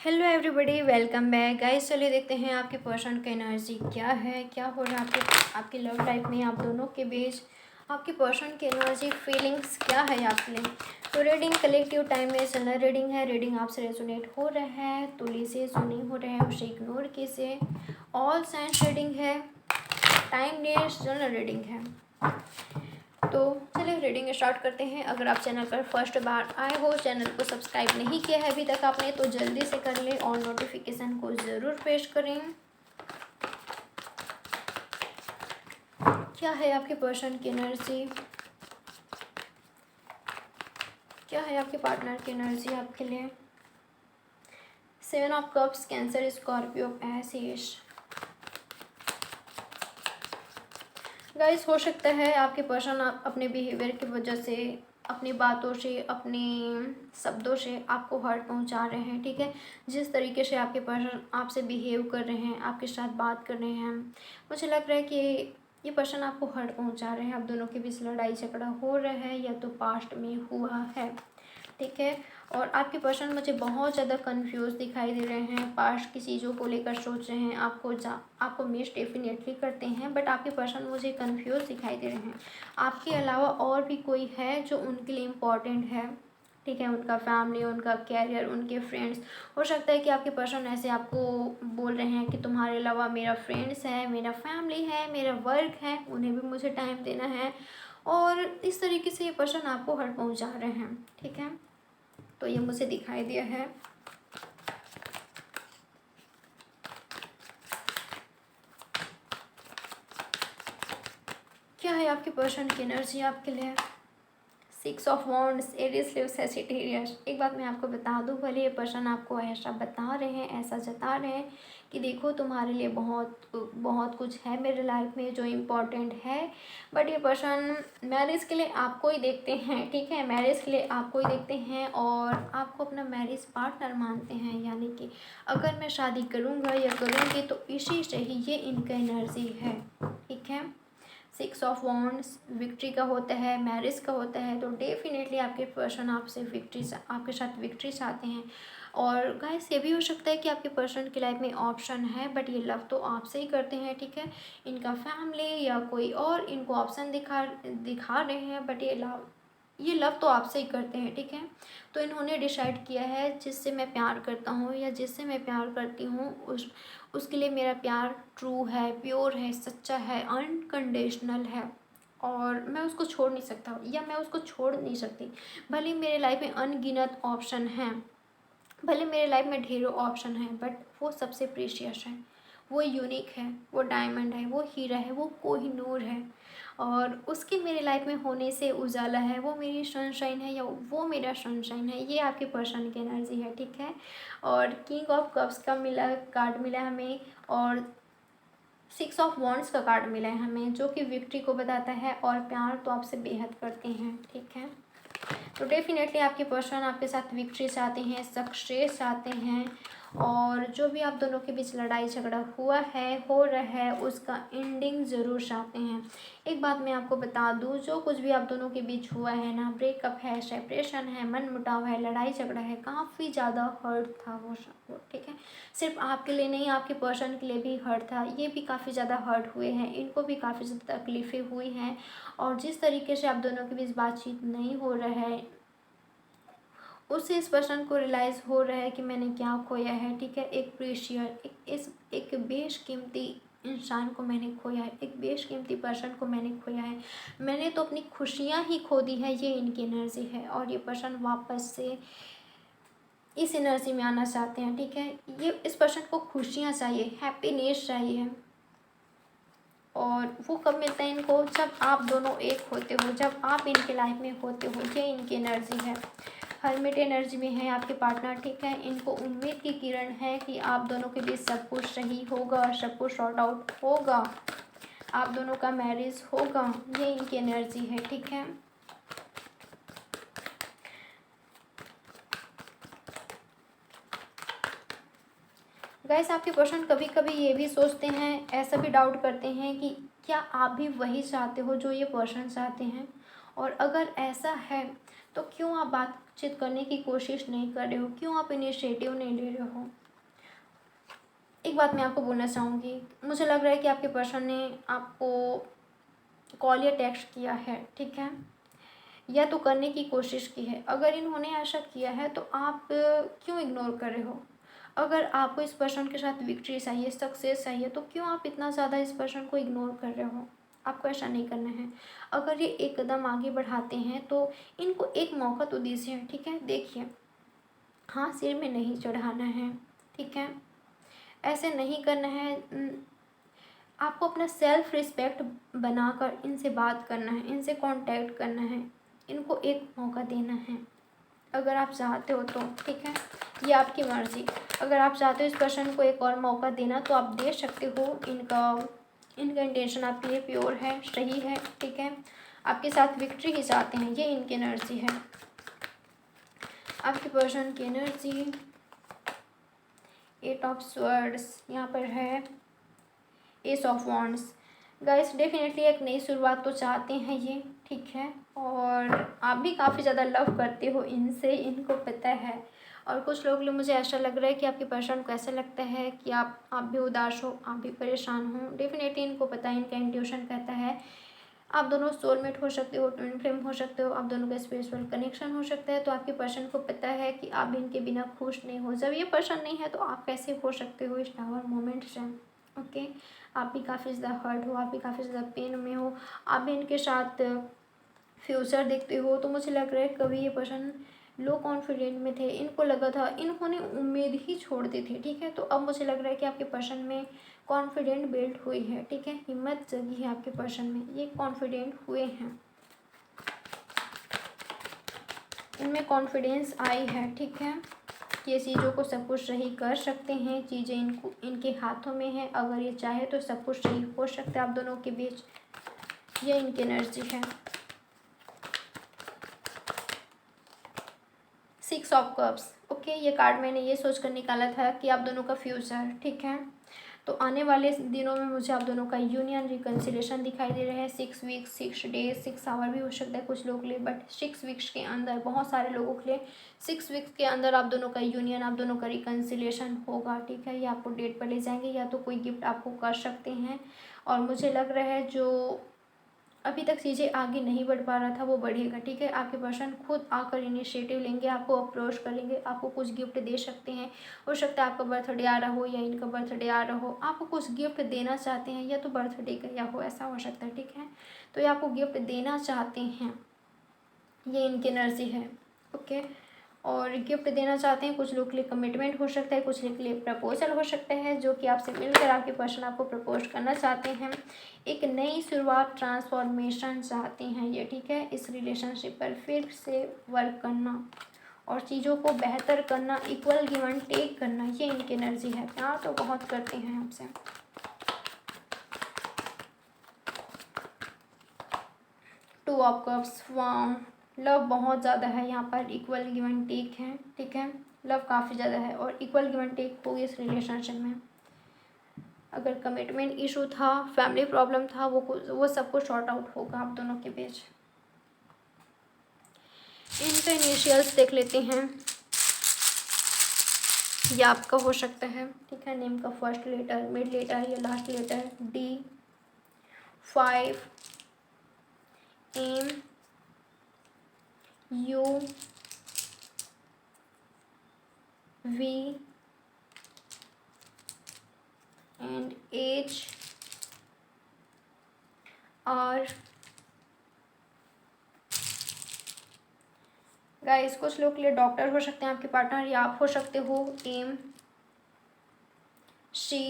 Hello everybody, welcome back guys. चलिए देखते हैं आपके पर्सन का एनर्जी क्या है, क्या हो रहा है आपके लव लाइफ में, आप दोनों के बीच आपके पर्सन की एनर्जी फीलिंग्स क्या है आपके लिए। तो रीडिंग कलेक्टिव टाइम में जनरल रीडिंग है। रीडिंग आपसे रेजोनेट हो रहा है तो लीजिए, जो नहीं हो रहा है उसे इग्नोर कीजिए। ऑल साइंस रीडिंग है, टाइम डेज जनरल रीडिंग है। तो चलिए रीडिंग स्टार्ट करते हैं। अगर आप चैनल पर फर्स्ट बार आए हो, चैनल को सब्सक्राइब नहीं किया है अभी तक आपने, तो जल्दी से कर लें और नोटिफिकेशन को ज़रूर प्रेस करें। क्या है आपके पर्सन की एनर्जी, क्या है आपके पार्टनर की एनर्जी आपके लिए। 7 of cups, cancer, Scorpio, acid. Guys, हो सकता है आपके पर्सन अपने बिहेवियर की वजह से, अपनी बातों से, अपने शब्दों से आपको हर्ट पहुंचा रहे हैं। ठीक है, जिस तरीके से आपके पर्सन आपसे बिहेव कर रहे हैं, आपके साथ बात कर रहे हैं, मुझे लग रहा है कि ये पर्सन आपको हर्ट पहुंचा रहे हैं। आप दोनों के बीच लड़ाई झगड़ा हो रहा है या तो पास्ट में हुआ है। ठीक है, और आपके पर्सन मुझे बहुत ज़्यादा कंफ्यूज दिखाई दे रहे हैं, पास्ट की चीज़ों को लेकर सोच रहे हैं, आपको मिस डेफिनेटली करते हैं, बट आपके पर्सन मुझे कंफ्यूज दिखाई दे रहे हैं। आपके अलावा और भी कोई है जो उनके लिए इम्पॉर्टेंट है। ठीक है, उनका फैमिली, उनका कैरियर, उनके फ्रेंड्स। हो सकता है कि आपके पर्सन ऐसे आपको बोल रहे हैं कि तुम्हारे अलावा मेरा फ्रेंड्स है, मेरा फैमिली है, मेरा वर्क है, उन्हें भी मुझे टाइम देना है। और इस तरीके से ये पर्सन आपको हर्ट पहुंचा रहे हैं। ठीक है, तो ये मुझे दिखाई दिया है। क्या है आपके पर्सन की एनर्जी आपके लिए। 6 of wands, Aries, Leo, Sagittarius. एक बात मैं आपको बता दूं, भले ये पर्सन आपको ऐसा बता रहे हैं, ऐसा जता रहे हैं कि देखो तुम्हारे लिए बहुत बहुत कुछ है मेरे लाइफ में जो इम्पोर्टेंट है, बट ये पर्सन मैरिज के लिए आपको ही देखते हैं। ठीक है, मैरिज के लिए आपको ही देखते हैं और आपको अपना मैरिज पार्टनर मानते हैं। यानी कि अगर मैं शादी करूँगा या करूँगी तो इसी से ही ये इनका एनर्जी है। ठीक है, 6 ऑफ वॉन्ड्स विक्ट्री का होता है, मैरिज का होता है, तो डेफिनेटली आपके पर्सन आपके साथ विक्ट्री चाहते हैं। और गाइस, ये भी हो सकता है कि आपके पर्सन की लाइफ में ऑप्शन है, बट ये लव तो आपसे ही करते हैं। ठीक है, इनका फैमिली या कोई और इनको ऑप्शन दिखा रहे हैं, बट ये लव तो आपसे ही करते हैं। ठीक है, तो इन्होंने डिसाइड किया है जिससे मैं प्यार करता हूँ या जिससे मैं प्यार करती हूँ उसके लिए मेरा प्यार ट्रू है, प्योर है, सच्चा है, अनकंडीशनल है और मैं उसको छोड़ नहीं सकता या मैं उसको छोड़ नहीं सकती। भले मेरे लाइफ में अनगिनत ऑप्शन हैं, भले मेरे लाइफ में ढेरों ऑप्शन हैं, बट वो सबसे प्रीशियस है, वो यूनिक है, वो डायमंड है, वो हीरा है, वो कोहिनूर है। और उसके मेरे लाइफ में होने से उजाला है, वो मेरी सनशाइन है या वो मेरा सनशाइन है। ये आपके पर्सन की एनर्जी है। ठीक है, और किंग ऑफ कप्स का कार्ड मिला हमें और 6 ऑफ वॉन्ड्स का कार्ड मिला है हमें, जो कि विक्ट्री को बताता है और प्यार तो आपसे बेहद करते हैं। ठीक है, तो डेफिनेटली आपके पर्सन आपके साथ विक्ट्री चाहते हैं, सक्सेस चाहते हैं और जो भी आप दोनों के बीच लड़ाई झगड़ा हुआ है, हो रहा है, उसका एंडिंग ज़रूर चाहते हैं। एक बात मैं आपको बता दूं, जो कुछ भी आप दोनों के बीच हुआ है ना, ब्रेकअप है, सेपरेशन है, मन मुटाव है, लड़ाई झगड़ा है, काफ़ी ज़्यादा हर्ट था वो। ठीक है, सिर्फ आपके लिए नहीं, आपके पर्सन के लिए भी हर्ट था। ये भी काफ़ी ज़्यादा हर्ट हुए हैं, इनको भी काफ़ी ज़्यादा तकलीफ़ें हुई हैं और जिस तरीके से आप दोनों के बीच बातचीत नहीं हो रहा है, उससे इस पर्सन को रियलाइज़ हो रहा है कि मैंने क्या खोया है। ठीक है, एक प्रीशियस एक बेशकीमती इंसान को मैंने खोया है, एक बेशकीमती पर्सन को मैंने खोया है। मैंने तो अपनी खुशियाँ ही खो दी है, ये इनकी एनर्जी है और ये पर्सन वापस से इस एनर्जी में आना चाहते हैं। ठीक है, ये इस पर्सन को खुशियाँ चाहिए, हैप्पीनेस चाहिए और वो कब मिलता है इनको, जब आप दोनों एक होते हो, जब आप इनके लाइफ में होते हो। ये इनकी एनर्जी है, हर्मिट एनर्जी में है आपके पार्टनर। ठीक है, इनको उम्मीद की किरण है कि आप दोनों के बीच सब कुछ सही होगा, सब कुछ सॉर्ट आउट होगा, आप दोनों का मैरिज होगा। ये इनकी एनर्जी है। ठीक है, गाइस, आपके पर्सन कभी कभी ये भी सोचते हैं, ऐसा भी डाउट करते हैं कि क्या आप भी वही चाहते हो जो ये पर्सन चाहते हैं, और अगर ऐसा है तो क्यों आप बात बातचीत करने की कोशिश नहीं कर रहे हो, क्यों आप इनिशिएटिव नहीं ले रहे हो। एक बात मैं आपको बोलना चाहूँगी, मुझे लग रहा है कि आपके पर्सन ने आपको कॉल या टेक्स्ट किया है, ठीक है, या तो करने की कोशिश की है। अगर इन्होंने ऐसा किया है तो आप क्यों इग्नोर कर रहे हो। अगर आपको इस पर्सन के साथ विक्ट्री चाहिए, सक्सेस चाहिए, तो क्यों आप इतना ज़्यादा इस पर्सन को इग्नोर कर रहे हो। आपको ऐसा नहीं करना है। अगर ये एक कदम आगे बढ़ाते हैं तो इनको एक मौका तो दीजिए, ठीक है। देखिए, हाँ, सिर में नहीं चढ़ाना है, ठीक है, ऐसे नहीं करना है। आपको अपना सेल्फ रिस्पेक्ट बनाकर इनसे बात करना है, इनसे कांटेक्ट करना है, इनको एक मौका देना है अगर आप चाहते हो तो, ठीक है। ये आपकी मर्ज़ी। अगर आप चाहते हो इस पर्सन को एक और मौका देना तो आप दे सकते हो। इनका इंटेंशन आपके लिए प्योर है, सही है, ठीक है। आपके साथ विक्ट्री ही चाहते हैं, ये इनकी एनर्जी है। आपके पर्सन की एनर्जी 8 ऑफ स्वर्ड्स यहाँ पर है, S of wands. Guys, definitely एक नई शुरुआत तो चाहते हैं ये, ठीक है, और आप भी काफ़ी ज़्यादा लव करते हो इनसे, इनको पता है। और कुछ लोग मुझे ऐसा लग रहा है कि आपके पर्सन को ऐसा लगता है कि आप भी उदास हो, आप भी परेशान हो। डेफिनेटली इनको पता है, इनका इंट्यूशन कहता है आप दोनों सोलमेट हो सकते हो, ट्विन फ्लेम हो सकते हो, आप दोनों का स्पिरिचुअल कनेक्शन हो सकता है। तो आपके पर्सन को पता है कि आप इनके बिना खुश नहीं हो। जब ये पर्सन नहीं है तो आप कैसे हो सकते हो इस टावर मोमेंट से, ओके। आप भी काफ़ी ज़्यादा हर्ट हो, आप भी काफ़ी ज़्यादा पेन में हो, आप भी इनके साथ फ्यूचर देखते हो। तो मुझे लग रहा है कभी ये पर्सन लो कॉन्फिडेंट में थे, इनको लगा था, इन्होंने उम्मीद ही छोड़ दी थी, ठीक है। तो अब मुझे लग रहा है कि आपके पर्सन में कॉन्फिडेंट बिल्ड हुई है, ठीक है, हिम्मत जगी है आपके पर्सन में, ये कॉन्फिडेंट हुए हैं, इनमें कॉन्फिडेंस आई है, ठीक है। ये चीज़ों को सब कुछ सही कर सकते हैं, चीज़ें इनके हाथों में है। अगर ये चाहे तो सब कुछ सही हो सकता है आप दोनों के बीच, ये इनकी एनर्जी है। 6 ऑफ कप्स, ओके। ये कार्ड मैंने ये सोचकर निकाला था कि आप दोनों का फ्यूचर, ठीक है। तो आने वाले दिनों में मुझे आप दोनों का यूनियन रिकन्सिलेशन दिखाई दे रहा है। 6 वीक्स, 6 डेज, 6 आवर भी हो सकता है कुछ लोगों के लिए, बट 6 वीक्स के अंदर, बहुत सारे लोगों के लिए 6 वीक्स के अंदर आप दोनों का यूनियन, आप दोनों का रिकन्सिलेशन होगा, ठीक है। ये आपको डेट पर ले जाएंगे या तो कोई गिफ्ट आपको कर सकते हैं। और मुझे लग रहा है जो अभी तक चीज़ें आगे नहीं बढ़ पा रहा था वो बढ़ेगा, ठीक है। आपके पर्सन खुद आकर इनिशिएटिव लेंगे, आपको अप्रोच करेंगे, आपको कुछ गिफ्ट दे सकते हैं। हो सकता है आपका बर्थडे आ रहा हो या इनका बर्थडे आ रहा हो, आपको कुछ गिफ्ट देना चाहते हैं, या तो बर्थडे का या हो, ऐसा हो सकता है, ठीक है। तो ये आपको गिफ्ट देना चाहते हैं, ये इनकी एनर्जी है, ओके। और गिफ्ट देना चाहते हैं, कुछ लोग के लिए कमिटमेंट हो सकता है, कुछ लोग के लिए प्रपोजल हो सकता है, जो कि आपसे मिलकर आपके पर्सन आपको प्रपोज करना चाहते हैं। एक नई शुरुआत, ट्रांसफॉर्मेशन चाहते हैं ये, ठीक है। इस रिलेशनशिप पर फिर से वर्क करना और चीज़ों को बेहतर करना, इक्वल गिव एंड टेक करना, ये इनकी एनर्जी है। प्यार तो बहुत करते हैं आपसे। टू ऑफ कप्स, वाह, लव बहुत ज़्यादा है यहाँ पर, इक्वल गिव एंड टेक है, ठीक है। लव काफ़ी ज़्यादा है और इक्वल गिव एंड टेक होगी इस रिलेशनशिप में। अगर कमिटमेंट इशू था, फैमिली प्रॉब्लम था, वो सब कुछ सॉर्ट आउट होगा आप दोनों के बीच। इनका इनिशियल्स देख लेते हैं। ये आपका हो सकता है, ठीक है। नेम का फर्स्ट लेटर, मिड लेटर या last letter, D, 5, M, U, V and H, R। Guys, कुछ लोग के लिए डॉक्टर हो सकते हैं आपके पार्टनर, या आप हो सकते हो। M, C,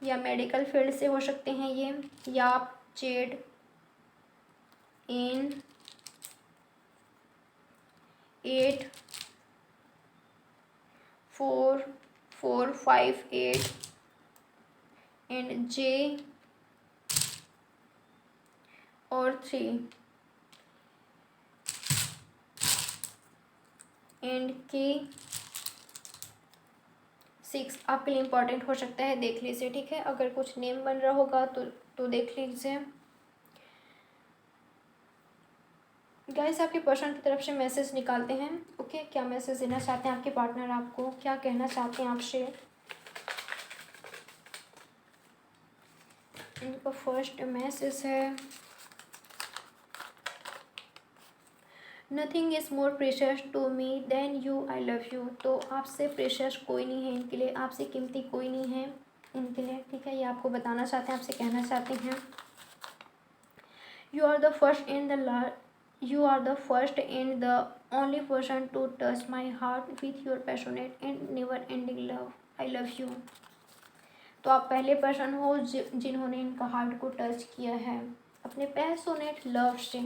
या मेडिकल फील्ड से हो सकते हैं ये, या आप Z, N, 8, 4, 4, 5, 8 एंड J और 3 एंड K, 6 आपके लिए इम्पॉर्टेंट हो सकता है, देख लीजिए, ठीक है। अगर कुछ नेम बन रहा होगा तो देख लीजिए। गाइस आपके पर्सन की तरफ से मैसेज निकालते हैं। ओके, क्या मैसेज देना चाहते हैं आपके पार्टनर आपको, क्या कहना चाहते हैं आपसे। इनका फर्स्ट मैसेज है, nothing is more precious to me than you, I love you. तो आपसे प्रेशियस कोई नहीं है इनके लिए, आपसे कीमती कोई नहीं है इनके लिए, ठीक है। ये आपको बताना चाहते हैं, आपसे कहना चाहते हैं। You are the first in the You are the first and the only person to touch my heart with your passionate and never-ending love. I love you. तो आप पहले पर्सन हो जिन्होंने इनका हार्ट को टच किया है अपने पैशनेट लव से।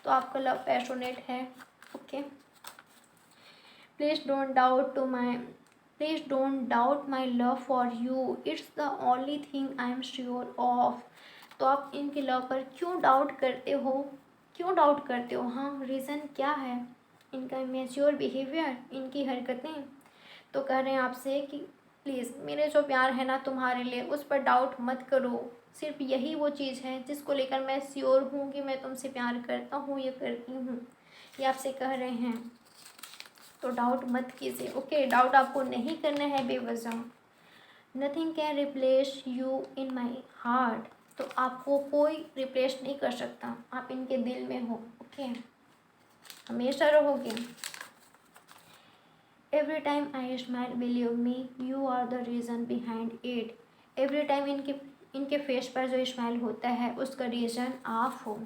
तो आपका लव पैशनेट है। Okay, please don't doubt my love for you, it's the only thing I am sure of. तो आप इनके लव पर क्यों डाउट करते हो, क्यों डाउट करते हो? हाँ, रीज़न क्या है? इनका इमेच्योर बिहेवियर, इनकी हरकतें। तो कह रहे हैं आपसे कि प्लीज़ मेरे जो प्यार है ना तुम्हारे लिए, उस पर डाउट मत करो। सिर्फ यही वो चीज़ है जिसको लेकर मैं श्योर हूँ कि मैं तुमसे प्यार करता हूँ या करती हूँ, ये आपसे कह रहे हैं। तो डाउट मत कीजिए। ओके, डाउट आपको नहीं करना है बेवजह। Nothing can replace you in my heart. तो आपको कोई रिप्लेस नहीं कर सकता, आप इनके दिल में हो। ओके, हमेशा रहोगे। Every time I smile believe me you are the reason behind it. Every time इनके फेस पर जो स्माइल होता है उसका रीज़न आप हो।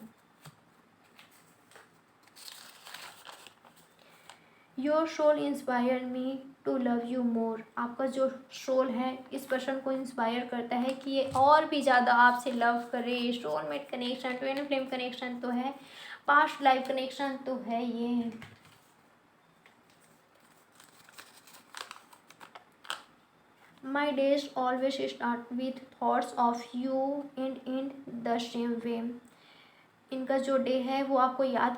Your soul inspire me to love you more. आपका जो सोल है इस पर्सन को इंस्पायर करता है कि ये और भी ज़्यादा आपसे लव करे। Soulmate connection, twin flame connection तो है, पास्ट लाइफ कनेक्शन तो है ये। My days always start with thoughts of you and in the same way. इनका जो डे है वो आपको याद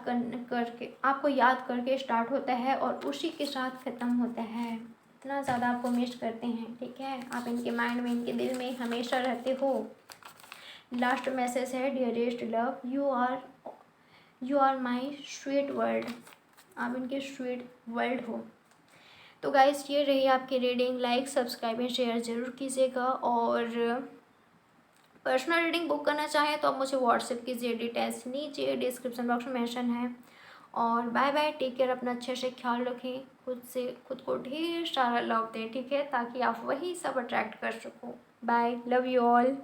करके स्टार्ट होता है और उसी के साथ ख़त्म होता है। इतना ज़्यादा आपको मिस करते हैं, ठीक है। आप इनके माइंड में, इनके दिल में हमेशा रहते हो। लास्ट मैसेज है, dearest love you are my sweet world. आप इनके स्वीट वर्ल्ड हो। तो गाइस ये रही आपकी reading. Like, subscribe and share ज़रूर कीजिएगा। और पर्सनल रीडिंग बुक करना चाहें तो आप मुझे व्हाट्सएप कीजिए, डिटेल्स नीचे डिस्क्रिप्शन बॉक्स में मेंशन है। और बाय बाय, टेक केयर, अपना अच्छे से ख्याल रखें, खुद को ढेर सारा लव दें, ठीक है, ताकि आप वही सब अट्रैक्ट कर सको। Bye, love you all.